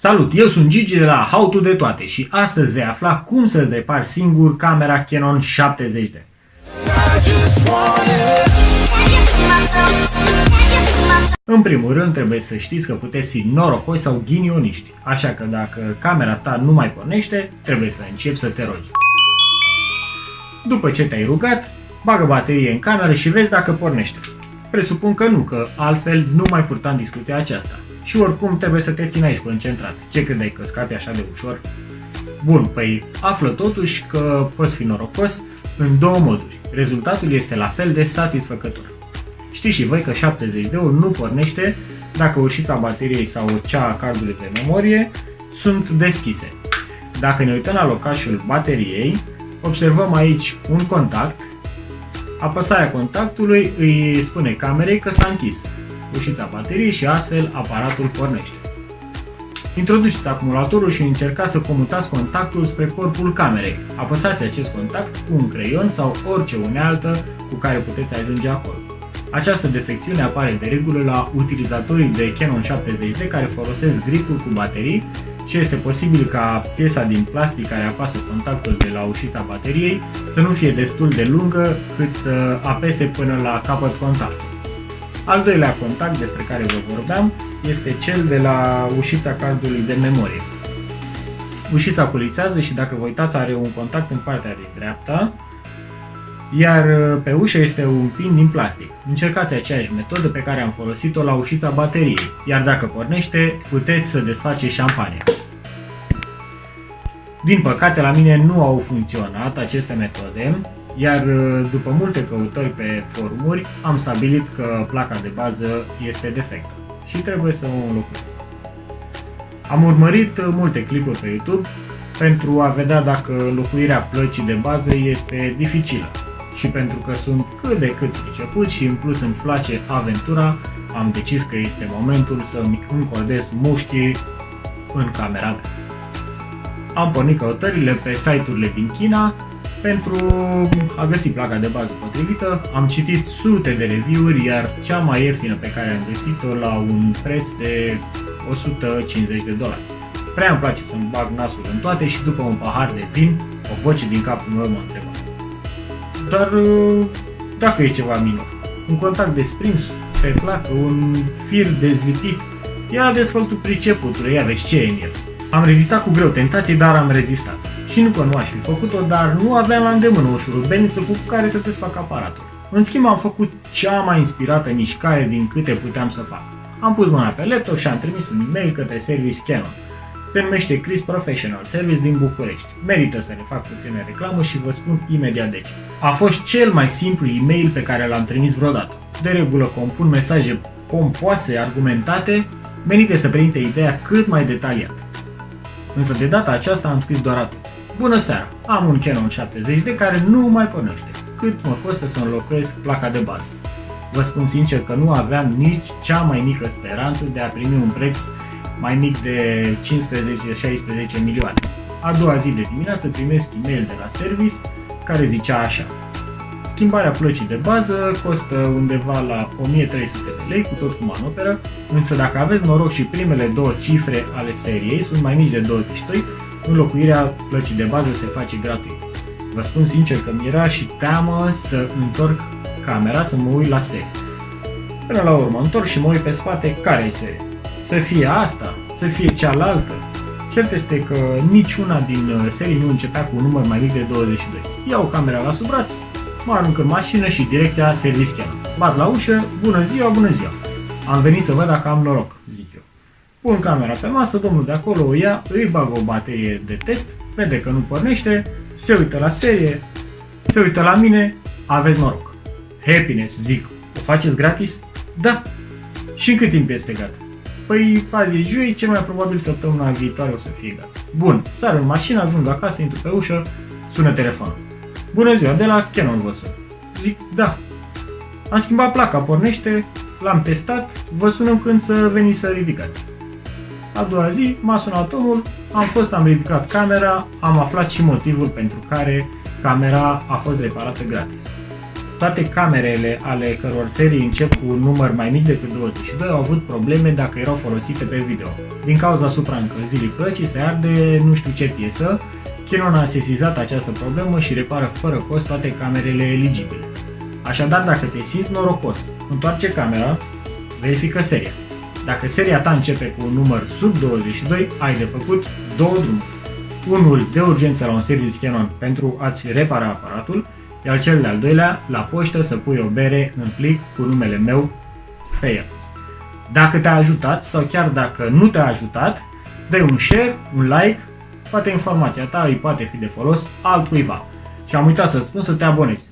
Salut, eu sunt Gigi de la How to de toate și astăzi vei afla cum să-ți repari singur camera Canon 70D. În primul rând trebuie să știți că puteți fi norocoși sau ghinioniști, așa că dacă camera ta nu mai pornește, trebuie să începi să te rogi. După ce te-ai rugat, bagă baterie în cameră și vezi dacă pornește. Presupun că nu, că altfel nu mai purtam discuția aceasta. Și oricum trebuie să te ții aici concentrat. Ce credeai că scapi așa de ușor? Bun, păi află totuși că poți fi norocos în două moduri. Rezultatul este la fel de satisfăcător. Știți și voi că 70D-ul nu pornește dacă ușița bateriei sau cea a cardului de memorie sunt deschise. Dacă ne uităm la locașul bateriei, observăm aici un contact. Apăsarea contactului îi spune camerei că s-a închis ușița bateriei și astfel aparatul pornește. Introduceți acumulatorul și încercați să comutați contactul spre corpul camerei. Apăsați acest contact cu un creion sau orice unealtă cu care puteți ajunge acolo. Această defecțiune apare de regulă la utilizatorii de Canon 70D care folosesc gripul cu baterii și este posibil ca piesa din plastic care apasă contactul de la ușița bateriei să nu fie destul de lungă cât să apese până la capăt contactul. Al doilea contact despre care vă vorbeam este cel de la ușița cardului de memorie. Ușița colisează și dacă vă uitați are un contact în partea de dreapta, iar pe ușă este un pin din plastic. Încercați aceeași metodă pe care am folosit-o la ușița bateriei, iar dacă pornește, puteți să desfaceți șampania. Din păcate la mine nu au funcționat aceste metode, iar după multe căutări pe forumuri am stabilit că placa de bază este defectă și trebuie să o înlocuiesc. Am urmărit multe clipuri pe YouTube pentru a vedea dacă înlocuirea plăcii de bază este dificilă și pentru că sunt cât de cât priceput și în plus îmi place aventura, am decis că este momentul să-mi încordez mușchii în camera mea. Am pornit căutările pe site-urile din China pentru a găsi placa de bază potrivită. Am citit sute de review-uri, iar cea mai ieftină pe care am găsit-o la un preț de $150. Prea îmi place să-mi bag nasul în toate și după un pahar de vin, o voce din capul meu mă întreba: dar dacă e ceva minor, un contact desprins pe placă, un fir dezlipit, ia desfăltul priceputului, ia vezi ce e în el. Am rezistat cu greu tentației, dar am rezistat. Și nu că nu aș fi făcut-o, dar nu aveam la îndemână o șurubelniță cu care să desfac aparatul. În schimb am făcut cea mai inspirată mișcare din câte puteam să fac. Am pus mâna pe laptop și am trimis un e-mail către Service Canon. Se numește Chris Professional Service din București. Merită să le fac puțină reclamă și vă spun imediat de ce. A fost cel mai simplu e-mail pe care l-am trimis vreodată. De regulă compun mesaje pompoase, argumentate, menite să prezinte ideea cât mai detaliat. Însă de data aceasta am scris doar atât: bună seara, am un Canon 70D care nu mai pornește. Cât mă costă să înlocuiesc placa de bază? Vă spun sincer că nu aveam nici cea mai mică speranță de a primi un preț mai mic de 15-16 milioane. A doua zi de dimineață primesc e-mail de la service care zicea așa: schimbarea plăcii de bază costă undeva la 1300 de lei cu tot cu manoperă, însă dacă aveți noroc și primele două cifre ale seriei sunt mai mici de 22, înlocuirea plăcii de bază se face gratuit. Vă spun sincer că mi-era și teamă să întorc camera să mă uit la serie. Până la urmă întorc și mă uit pe spate care e serie. Să fie asta, să fie cealaltă. Cert este că niciuna din serii nu începea cu un număr mai mic de 22. Iau camera la sub braț, mă arunc în mașină și direcția Service Canon. Bat la ușă: bună ziua, bună ziua. Am venit să văd dacă am noroc, zic eu. Pun camera pe masă, domnul de acolo o ia, îi bag o baterie de test, vede că nu pornește, se uită la serie, se uită la mine: aveți noroc. Happiness, zic, o faceți gratis? Da. Și în cât timp este gata? Păi azi e joi, cel mai probabil săptămâna viitoare o să fie gata. Bun, sar în mașină, ajung acasă, intru pe ușă, sună telefonul. Bună ziua, de la Canon vă sun. Zic, da. Am schimbat placa, pornește, l-am testat, vă sunăm când să veniți să ridicați. A doua zi m-a sunat omul, am ridicat camera, am aflat și motivul pentru care camera a fost reparată gratis. toate camerele ale căror serii încep cu un număr mai mic decât 22 au avut probleme dacă erau folosite pe video. Din cauza supraîncălzirii plăcii se arde nu știu ce piesă, Canon a sesizat această problemă și repară fără cost toate camerele eligibile. Așadar, dacă te simți norocos, întoarce camera, verifică seria. Dacă seria ta începe cu un număr sub 22, ai de făcut două drumuri. Unul de urgență la un serviciu Canon pentru a-ți repara aparatul, iar cel de-al doilea la poștă să pui o bere în plic cu numele meu pe el. Dacă te-a ajutat sau chiar dacă nu te-a ajutat, dă un share, un like, poate informația ta îi poate fi de folos altcuiva. Și am uitat să-ți spun să te abonezi.